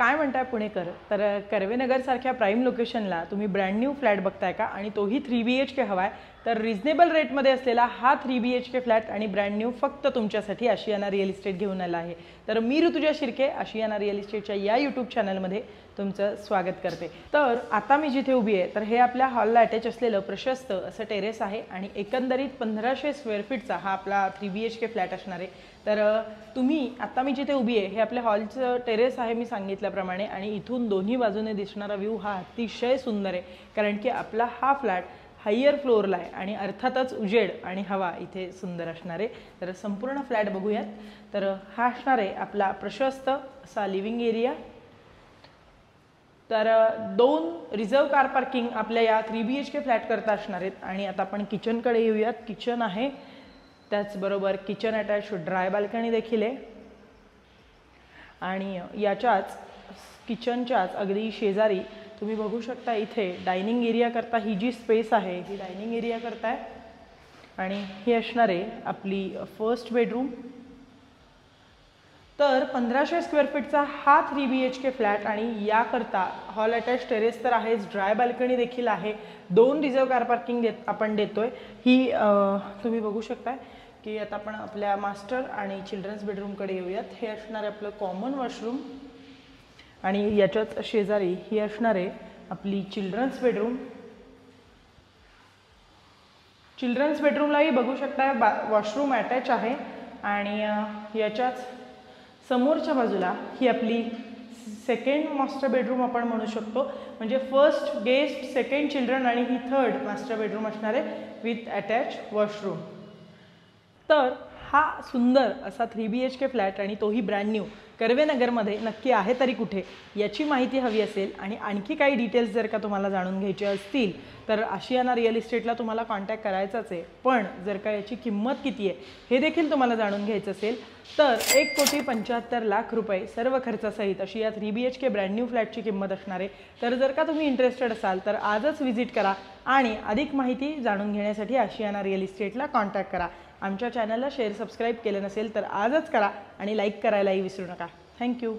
काय म्हणताय पुणेकर, तर कर्वेनगरसारख्या प्राईम लोकेशनला तुम्ही ब्रँड न्यू फ्लॅट बघताय का आणि तोही 3 BHK हवा आहे, तर रिजनेबल रेटमध्ये असलेला हा 3 BHK फ्लॅट आणि ब्रँड न्यू फक्त तुमच्यासाठी आशियाना रिअल इस्टेट घेऊन आला आहे। तर मी ऋतुजा शिर्के आशियाना रिअल इस्टेटच्या या यूट्यूब चॅनलमध्ये तुमचं स्वागत करते। तर आता मी जिथे उभी आहे तर हे आपल्या हॉलला अटॅच असलेलं प्रशस्त असं टेरेस आहे आणि एकंदरीत 1500 स्क्वेअर फीटचा हा आपला 3 BHK फ्लॅट असणार आहे। तर तुम्ही आता मी जिथे उभी आहे हे आपल्या हॉलचं टेरेस आहे मी सांगितल्याप्रमाणे, आणि इथून दोन्ही बाजूने दिसणारा व्ह्यू हा अतिशय सुंदर आहे, कारण की आपला हा फ्लॅट हायर फ्लोअरला आहे आणि अर्थातच उजेड आणि हवा इथे सुंदर असणार आहे। तर संपूर्ण फ्लॅट बघूयात। तर हा असणार आहे आपला प्रशस्त असा लिव्हिंग एरिया। तर 2 रिझर्व कार पार्किंग आपल्या या 3 BHK फ्लॅट करता असणार आहेत। आणि आता आपण किचनकडे येऊयात। किचन आहे, त्याचबरोबर किचन अटॅच ड्राय बाल्कनी देखील आहे, आणि याच्याच किचनच्याच अगदी शेजारी तुम्ही बघू शकता इथे डायनिंग एरिया करता ही जी स्पेस आहे ही डायनिंग एरिया करता आहे, आणि ही असणार आहे आपली फर्स्ट बेडरूम। तर 1500 स्क्वेअर फीटचा हा 3 BHK फ्लॅट आणि याकरता हॉल अटॅच टेरेस तर आहेच, ड्राय बाल्कनी देखील आहे, 2 रिझर्व कार पार्किंग आपण देतोय। ही तुम्ही बघू शकता की आता आपण आपल्या मास्टर आणि चिल्ड्रन्स बेडरूमकडे येऊयात। हे असणार आहे आपलं कॉमन वॉशरूम, आणि याच्याच शेजारी ही असणार आहे आपली चिल्ड्रन्स बेडरूम। चिल्ड्रन्स बेडरूमलाही बघू शकता वॉशरूम अटॅच आहे, आणि याच्याच समोरच्या बाजूला ही आपली सेकंड मास्टर बेडरूम आपण म्हणू शकतो, म्हणजे फर्स्ट गेस्ट, सेकंड चिल्ड्रन आणि ही थर्ड मास्टर बेडरूम असणार आहे विथ अटॅच वॉशरूम। तर हा सुंदर असा 3 BHK फ्लॅट आणि तोही ब्रँड न्यू कर्वेनगरमध्ये नक्की आहे तरी कुठे याची माहिती हवी असेल आणि आणखी काही डिटेल्स जर का तुम्हाला जाणून घ्यायचे असतील तर आशियाना रिअल इस्टेटला तुम्हाला कॉन्टॅक्ट करायचाच आहे। पण जर का याची किंमत किती आहे हे देखील तुम्हाला जाणून घ्यायचं असेल तर 1,75,00,000 रुपये सर्व खर्चासहित अशी या 3 BHK ब्रँड न्यू फ्लॅटची किंमत असणार आहे। तर जर का तुम्ही इंटरेस्टेड असाल तर आजच व्हिजिट करा आणि अधिक माहिती जाणून घेण्यासाठी आशियाना रिअल इस्टेटला कॉन्टॅक्ट करा। आमच्या चॅनलला शेअर सबस्क्राईब केलं नसेल तर आजच करा आणि लाईक करायलाही विसरू नका। थँक्यू।